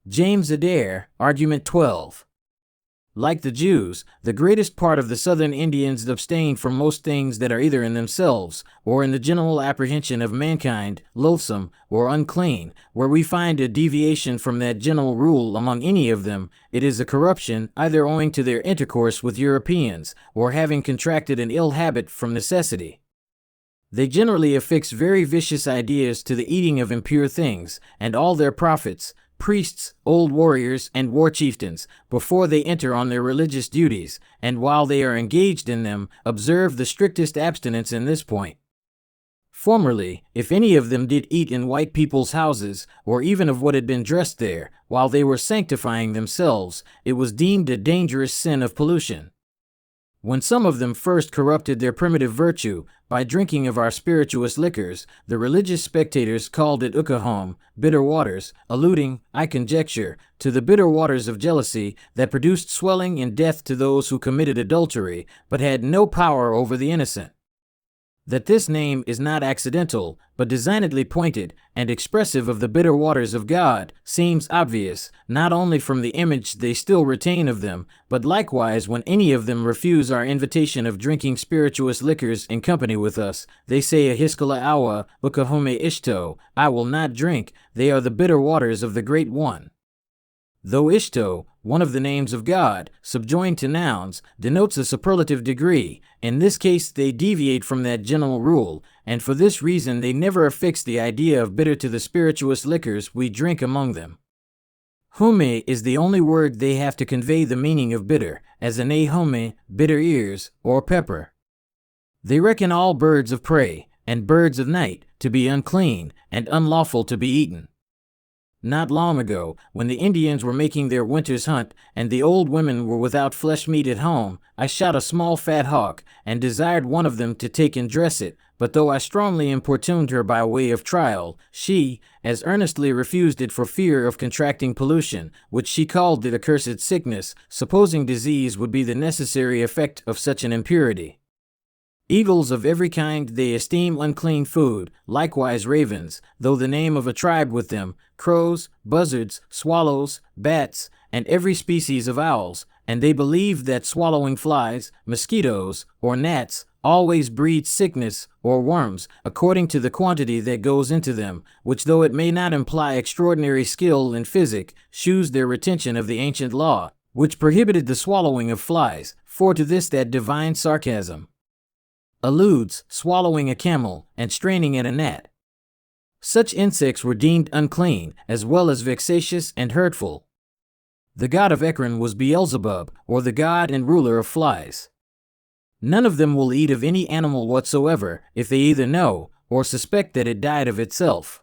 James Adair, Argument 12. Like the Jews, the greatest part of the southern Indians abstain from most things that are either in themselves, or in the general apprehension of mankind, loathsome, or unclean. Where we find a deviation from that general rule among any of them, it is a corruption, either owing to their intercourse with Europeans, or having contracted an ill habit from necessity. They generally affix very vicious ideas to the eating of impure things, and all their prophets, priests, old warriors, and war chieftains, before they enter on their religious duties, and while they are engaged in them, observe the strictest abstinence in this point. Formerly, if any of them did eat in white people's houses, or even of what had been dressed there, while they were sanctifying themselves, it was deemed a dangerous sin of pollution. When some of them first corrupted their primitive virtue by drinking of our spirituous liquors, the religious spectators called it ukahom, bitter waters, alluding, I conjecture, to the bitter waters of jealousy that produced swelling and death to those who committed adultery, but had no power over the innocent. That this name is not accidental, but designedly pointed and expressive of the bitter waters of God, seems obvious, not only from the image they still retain of them, but likewise when any of them refuse our invitation of drinking spirituous liquors in company with us. They say ahiskala awa, ukahome ishto, I will not drink, they are the bitter waters of the Great One. Though ishto, one of the names of God, subjoined to nouns, denotes a superlative degree, in this case they deviate from that general rule, and for this reason they never affix the idea of bitter to the spirituous liquors we drink among them. Hume is the only word they have to convey the meaning of bitter, as an home, bitter ears, or pepper. They reckon all birds of prey, and birds of night, to be unclean, and unlawful to be eaten. Not long ago, when the Indians were making their winter's hunt, and the old women were without flesh meat at home, I shot a small fat hawk, and desired one of them to take and dress it, but though I strongly importuned her by way of trial, she, as earnestly refused it for fear of contracting pollution, which she called the accursed sickness, supposing disease would be the necessary effect of such an impurity. Eagles of every kind they esteem unclean food, likewise ravens, though the name of a tribe with them, crows, buzzards, swallows, bats, and every species of owls, and they believe that swallowing flies, mosquitoes, or gnats, always breed sickness, or worms, according to the quantity that goes into them, which though it may not imply extraordinary skill in physic, shews their retention of the ancient law, which prohibited the swallowing of flies, for to this that divine sarcasm alludes, swallowing a camel, and straining at a gnat. Such insects were deemed unclean, as well as vexatious and hurtful. The god of Ekron was Beelzebub, or the god and ruler of flies. None of them will eat of any animal whatsoever, if they either know, or suspect that it died of itself.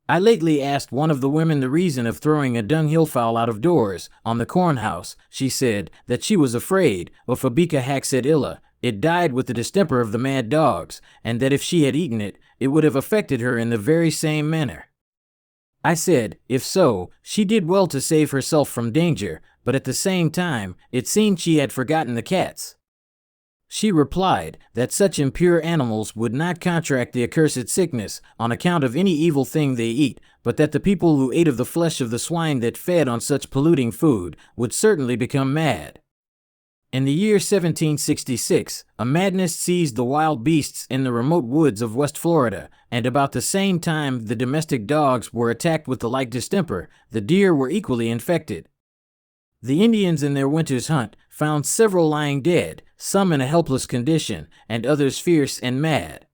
I lately asked one of the women the reason of throwing a dunghill fowl out of doors, on the corn house. She said, that she was afraid, of Fabika Haxed Illa, it died with the distemper of the mad dogs, and that if she had eaten it, it would have affected her in the very same manner. I said, if so, she did well to save herself from danger, but at the same time, it seemed she had forgotten the cats. She replied, that such impure animals would not contract the accursed sickness, on account of any evil thing they eat, but that the people who ate of the flesh of the swine that fed on such polluting food, would certainly become mad. In the year 1766, a madness seized the wild beasts in the remote woods of West Florida, and about the same time the domestic dogs were attacked with the like distemper. The deer were equally infected. The Indians in their winter's hunt found several lying dead, some in a helpless condition, and others fierce and mad.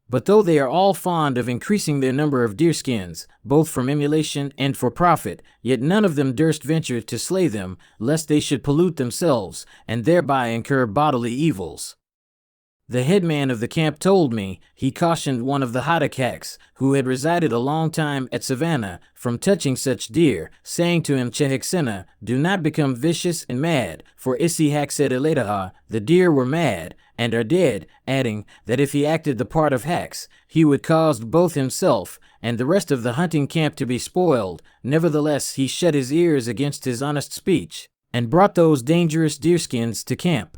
But though they are all fond of increasing their number of deerskins, both from emulation and for profit, yet none of them durst venture to slay them, lest they should pollute themselves, and thereby incur bodily evils. The headman of the camp told me, he cautioned one of the Hadakaks, who had resided a long time at Savannah, from touching such deer, saying to him, Chehiksena, do not become vicious and mad, for Isi Haxed Eletaha, the deer were mad, and are dead, adding, that if he acted the part of Hax, he would cause both himself, and the rest of the hunting camp to be spoiled. Nevertheless he shut his ears against his honest speech, and brought those dangerous deerskins to camp.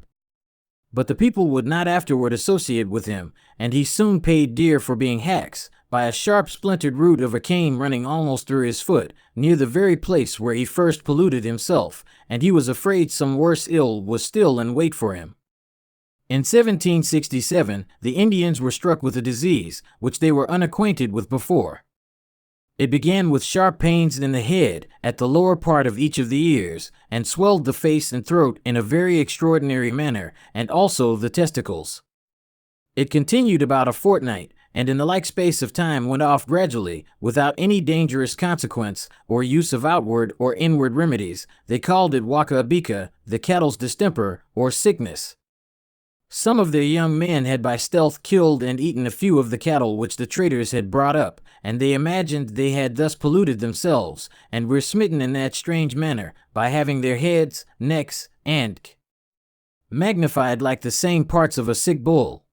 But the people would not afterward associate with him, and he soon paid dear for being hacks, by a sharp splintered root of a cane running almost through his foot, near the very place where he first polluted himself, and he was afraid some worse ill was still in wait for him. In 1767, the Indians were struck with a disease, which they were unacquainted with before. It began with sharp pains in the head, at the lower part of each of the ears, and swelled the face and throat in a very extraordinary manner, and also the testicles. It continued about a fortnight, and in the like space of time went off gradually, without any dangerous consequence, or use of outward or inward remedies. They called it waka abika, the cattle's distemper, or sickness. Some of their young men had by stealth killed and eaten a few of the cattle which the traders had brought up, and they imagined they had thus polluted themselves, and were smitten in that strange manner, by having their heads, necks, and magnified like the same parts of a sick bull.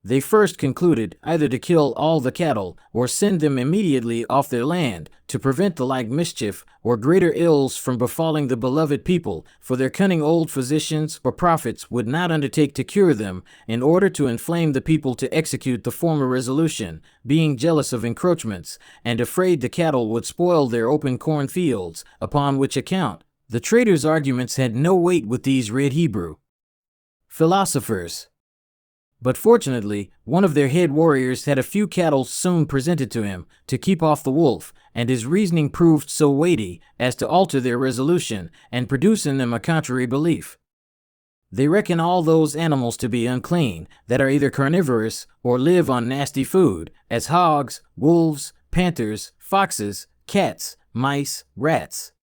They first concluded either to kill all the cattle, or send them immediately off their land, to prevent the like mischief, or greater ills from befalling the beloved people, for their cunning old physicians or prophets would not undertake to cure them, in order to inflame the people to execute the former resolution, being jealous of encroachments, and afraid the cattle would spoil their open corn fields, upon which account the traders' arguments had no weight with these red Hebrew philosophers. But fortunately, one of their head warriors had a few cattle soon presented to him, to keep off the wolf, and his reasoning proved so weighty, as to alter their resolution, and produce in them a contrary belief. They reckon all those animals to be unclean, that are either carnivorous, or live on nasty food, as hogs, wolves, panthers, foxes, cats, mice, rats.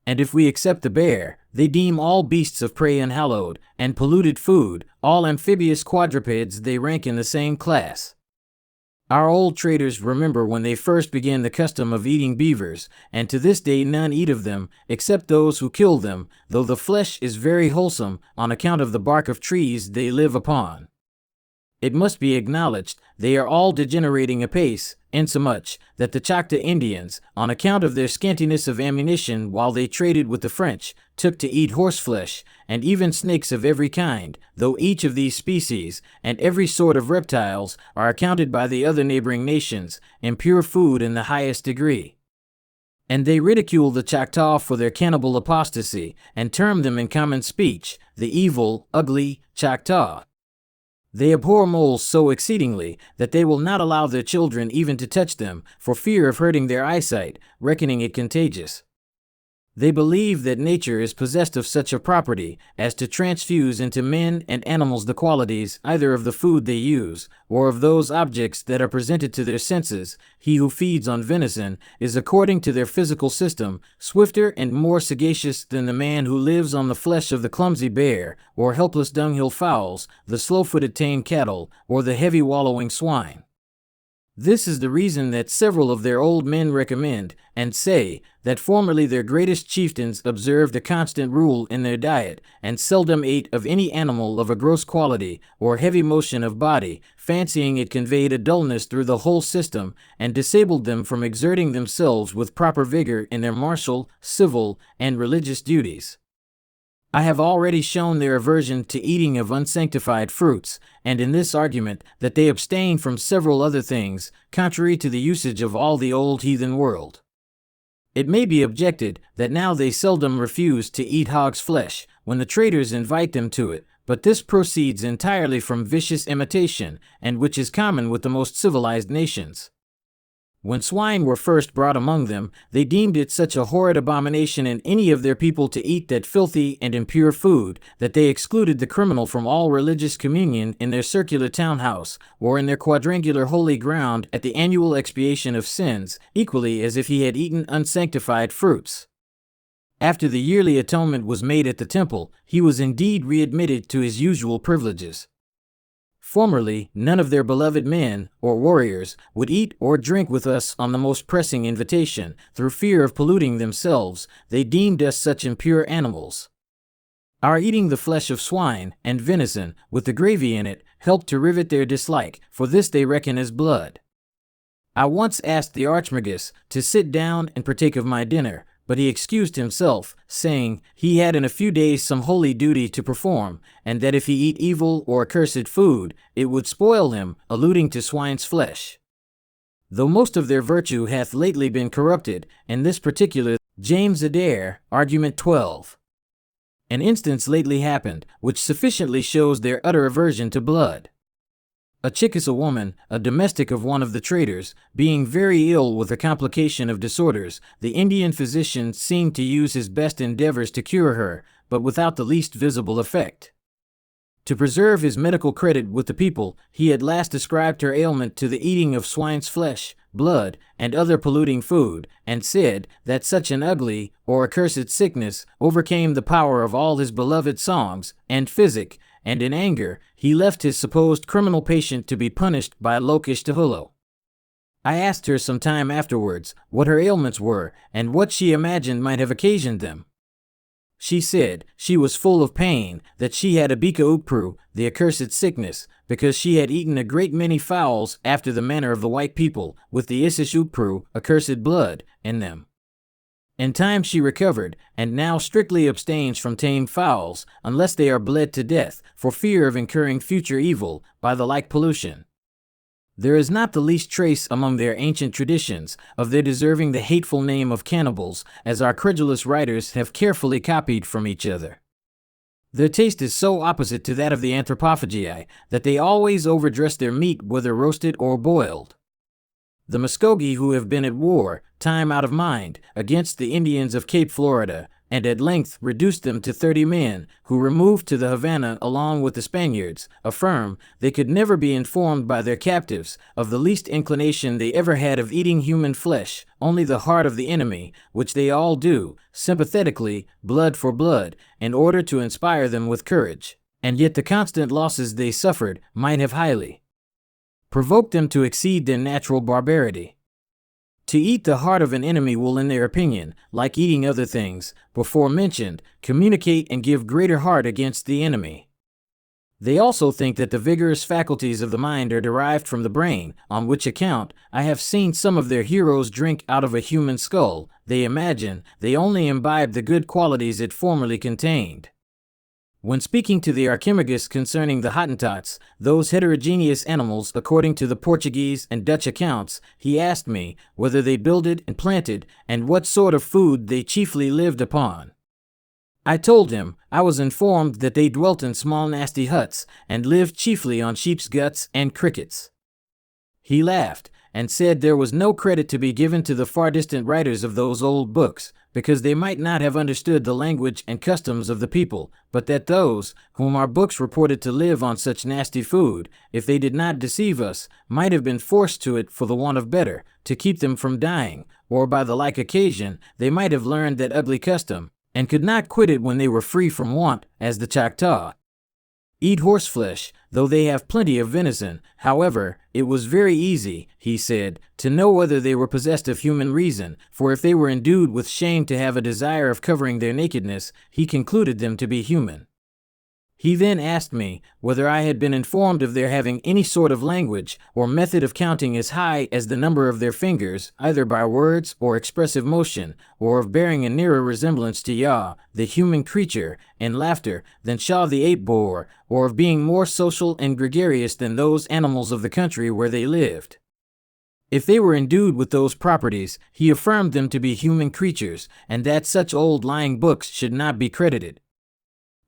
And if we accept the bear, they deem all beasts of prey unhallowed, and polluted food. All amphibious quadrupeds they rank in the same class. Our old traders remember when they first began the custom of eating beavers, and to this day none eat of them, except those who kill them, though the flesh is very wholesome, on account of the bark of trees they live upon. It must be acknowledged, they are all degenerating apace, insomuch that the Choctaw Indians, on account of their scantiness of ammunition while they traded with the French, took to eat horseflesh, and even snakes of every kind, though each of these species, and every sort of reptiles, are accounted by the other neighboring nations, impure food in the highest degree. And they ridicule the Choctaw for their cannibal apostasy, and term them in common speech, the evil, ugly Choctaw. They abhor moles so exceedingly that they will not allow their children even to touch them, for fear of hurting their eyesight, reckoning it contagious. They believe that nature is possessed of such a property as to transfuse into men and animals the qualities either of the food they use, or of those objects that are presented to their senses. He who feeds on venison is, according to their physical system, swifter and more sagacious than the man who lives on the flesh of the clumsy bear, or helpless dunghill fowls, the slow-footed tame cattle, or the heavy wallowing swine. This is the reason that several of their old men recommend, and say, that formerly their greatest chieftains observed a constant rule in their diet, and seldom ate of any animal of a gross quality, or heavy motion of body, fancying it conveyed a dullness through the whole system, and disabled them from exerting themselves with proper vigor in their martial, civil, and religious duties. I have already shown their aversion to eating of unsanctified fruits, and in this argument that they abstain from several other things, contrary to the usage of all the old heathen world. It may be objected that now they seldom refuse to eat hog's flesh, when the traders invite them to it, but this proceeds entirely from vicious imitation, and which is common with the most civilized nations. When swine were first brought among them, they deemed it such a horrid abomination in any of their people to eat that filthy and impure food, that they excluded the criminal from all religious communion in their circular town house, or in their quadrangular holy ground at the annual expiation of sins, equally as if he had eaten unsanctified fruits. After the yearly atonement was made at the temple, he was indeed readmitted to his usual privileges. Formerly, none of their beloved men, or warriors, would eat or drink with us on the most pressing invitation. Through fear of polluting themselves, they deemed us such impure animals. Our eating the flesh of swine and venison, with the gravy in it, helped to rivet their dislike, for this they reckon as blood. I once asked the Archmagus to sit down and partake of my dinner, But he excused himself, saying he had in a few days some holy duty to perform, and that if he eat evil or accursed food, it would spoil him, alluding to swine's flesh. Though most of their virtue hath lately been corrupted, in this particular, James Adair, Argument 12. An instance lately happened, which sufficiently shows their utter aversion to blood. A Chickasaw woman, a domestic of one of the traders, being very ill with a complication of disorders, the Indian physician seemed to use his best endeavors to cure her, but without the least visible effect. To preserve his medical credit with the people, he at last ascribed her ailment to the eating of swine's flesh, blood, and other polluting food, and said that such an ugly or accursed sickness overcame the power of all his beloved songs and physic, and in anger he left his supposed criminal patient to be punished by lokish Tehullo. I asked her some time afterwards what her ailments were, and what she imagined might have occasioned them. She said she was full of pain, that she had a bika upru, the accursed sickness, because she had eaten a great many fowls after the manner of the white people, with the isish upru, accursed blood, in them. In time she recovered, and now strictly abstains from tame fowls, unless they are bled to death, for fear of incurring future evil by the like pollution. There is not the least trace among their ancient traditions of their deserving the hateful name of cannibals, as our credulous writers have carefully copied from each other. Their taste is so opposite to that of the anthropophagi that they always overdress their meat, whether roasted or boiled. The Muskogee, who have been at war, time out of mind, against the Indians of Cape Florida, and at length reduced them to 30 men, who removed to the Havana along with the Spaniards, affirm they could never be informed by their captives of the least inclination they ever had of eating human flesh, only the heart of the enemy, which they all do, sympathetically, blood for blood, in order to inspire them with courage, and yet the constant losses they suffered might have highly provoked them to exceed their natural barbarity. To eat the heart of an enemy will, in their opinion, like eating other things, before mentioned, communicate and give greater heart against the enemy. They also think that the vigorous faculties of the mind are derived from the brain, on which account I have seen some of their heroes drink out of a human skull. They imagine they only imbibe the good qualities it formerly contained. When speaking to the Archimagus concerning the Hottentots, those heterogeneous animals according to the Portuguese and Dutch accounts, he asked me whether they builded and planted, and what sort of food they chiefly lived upon. I told him I was informed that they dwelt in small nasty huts, and lived chiefly on sheep's guts and crickets. He laughed, and said there was no credit to be given to the far distant writers of those old books, because they might not have understood the language and customs of the people, but that those, whom our books reported to live on such nasty food, if they did not deceive us, might have been forced to it for the want of better, to keep them from dying, or by the like occasion, they might have learned that ugly custom, and could not quit it when they were free from want, as the Choctaw eat horseflesh, though they have plenty of venison. However, it was very easy, he said, to know whether they were possessed of human reason, for if they were endued with shame to have a desire of covering their nakedness, he concluded them to be human. He then asked me whether I had been informed of their having any sort of language or method of counting as high as the number of their fingers, either by words or expressive motion, or of bearing a nearer resemblance to Yah, the human creature, in laughter than Shah the ape bore, or of being more social and gregarious than those animals of the country where they lived. If they were endued with those properties, he affirmed them to be human creatures, and that such old lying books should not be credited.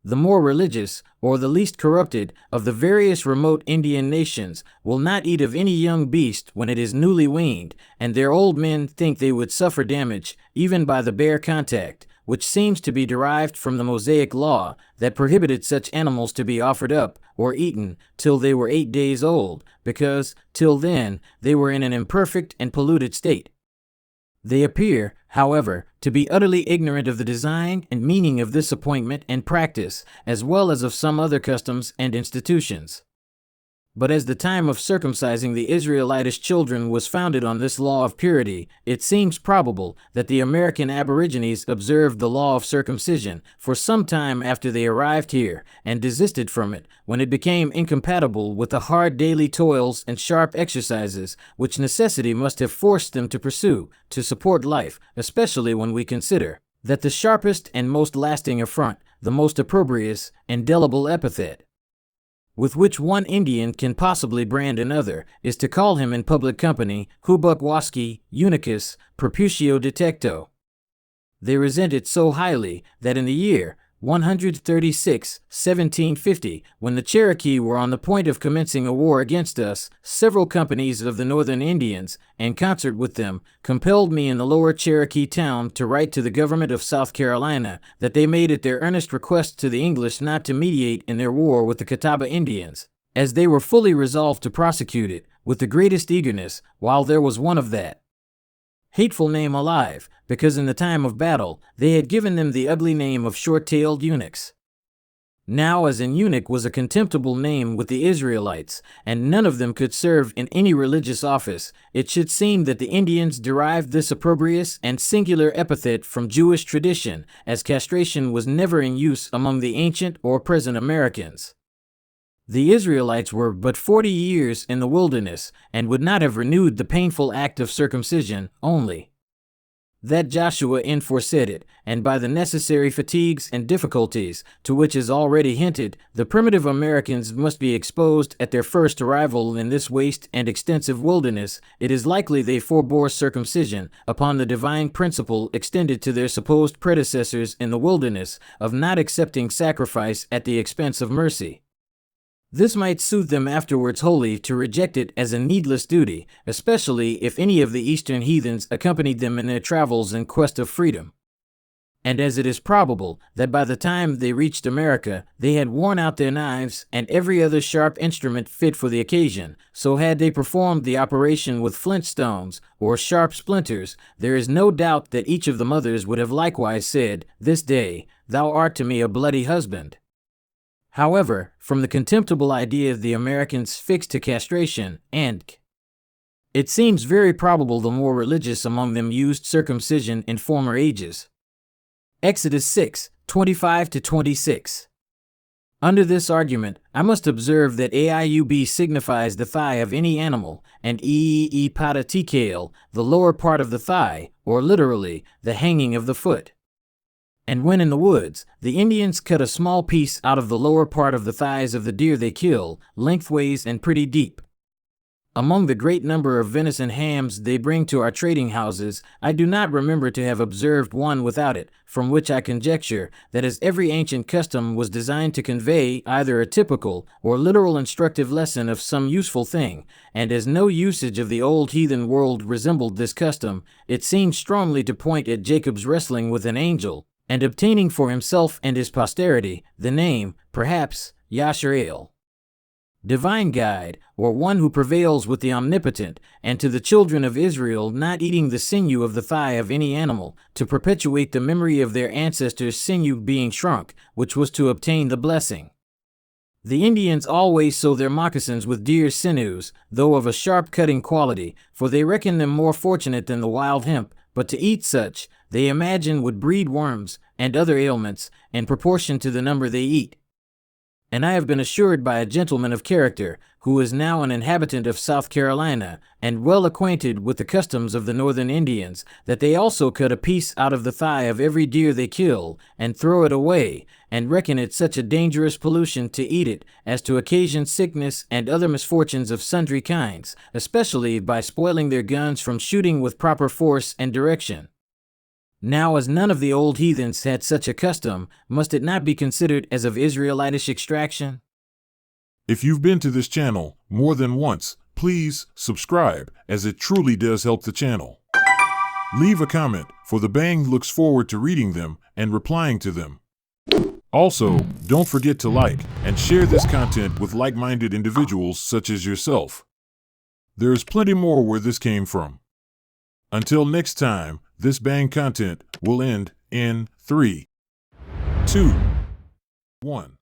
The more religious, or the least corrupted, of the various remote Indian nations will not eat of any young beast when it is newly weaned, and their old men think they would suffer damage, even by the bare contact, which seems to be derived from the Mosaic law that prohibited such animals to be offered up or eaten till they were 8 days old, because, till then, they were in an imperfect and polluted state. They appear, however, to be utterly ignorant of the design and meaning of this appointment and practice, as well as of some other customs and institutions. But as the time of circumcising the Israelitish children was founded on this law of purity, it seems probable that the American Aborigines observed the law of circumcision for some time after they arrived here and desisted from it when it became incompatible with the hard daily toils and sharp exercises which necessity must have forced them to pursue to support life, especially when we consider that the sharpest and most lasting affront, the most opprobrious, indelible epithet with which one Indian can possibly brand another, is to call him in public company, Hubukwaski, Unicus, Perputio Detecto. They resent it so highly that in the year 136, 1750, when the Cherokee were on the point of commencing a war against us, several companies of the Northern Indians, in concert with them, compelled me in the lower Cherokee town to write to the government of South Carolina that they made it their earnest request to the English not to mediate in their war with the Catawba Indians, as they were fully resolved to prosecute it with the greatest eagerness, while there was one of that hateful name alive, because in the time of battle they had given them the ugly name of short-tailed eunuchs. Now, as an eunuch was a contemptible name with the Israelites, and none of them could serve in any religious office, it should seem that the Indians derived this opprobrious and singular epithet from Jewish tradition, as castration was never in use among the ancient or present Americans. The Israelites were but 40 years in the wilderness, and would not have renewed the painful act of circumcision, only that Joshua enforced it, and by the necessary fatigues and difficulties, to which is already hinted, the primitive Americans must be exposed at their first arrival in this waste and extensive wilderness, it is likely they forbore circumcision, upon the divine principle extended to their supposed predecessors in the wilderness, of not accepting sacrifice at the expense of mercy. This might suit them afterwards wholly to reject it as a needless duty, especially if any of the eastern heathens accompanied them in their travels in quest of freedom. And as it is probable that by the time they reached America, they had worn out their knives and every other sharp instrument fit for the occasion, so had they performed the operation with flint stones or sharp splinters, there is no doubt that each of the mothers would have likewise said, "This day, thou art to me a bloody husband." However, from the contemptible idea the Americans fixed to castration, and it seems very probable the more religious among them used circumcision in former ages. Exodus 6, 25-26. Under this argument, I must observe that AIUB signifies the thigh of any animal, and EEE-patatikale, the lower part of the thigh, or literally, the hanging of the foot. And when in the woods, the Indians cut a small piece out of the lower part of the thighs of the deer they kill, lengthways and pretty deep. Among the great number of venison hams they bring to our trading houses, I do not remember to have observed one without it, from which I conjecture that as every ancient custom was designed to convey either a typical or literal instructive lesson of some useful thing, and as no usage of the old heathen world resembled this custom, it seemed strongly to point at Jacob's wrestling with an angel, and obtaining for himself and his posterity the name, perhaps, Yashrael, divine guide, or one who prevails with the omnipotent, and to the children of Israel not eating the sinew of the thigh of any animal, to perpetuate the memory of their ancestors' sinew being shrunk, which was to obtain the blessing. The Indians always sew their moccasins with deer's sinews, though of a sharp-cutting quality, for they reckon them more fortunate than the wild hemp, but to eat such, they imagine would breed worms and other ailments in proportion to the number they eat. And I have been assured by a gentleman of character, who is now an inhabitant of South Carolina, and well acquainted with the customs of the Northern Indians, that they also cut a piece out of the thigh of every deer they kill, and throw it away, and reckon it such a dangerous pollution to eat it, as to occasion sickness and other misfortunes of sundry kinds, especially by spoiling their guns from shooting with proper force and direction. Now, as none of the old heathens had such a custom, must it not be considered as of Israelitish extraction? If you've been to this channel more than once, please subscribe, as it truly does help the channel. Leave a comment, for the Bang looks forward to reading them and replying to them. Also, don't forget to like and share this content with like-minded individuals such as yourself. There is plenty more where this came from. Until next time, this Bang content will end in 3, 2, 1.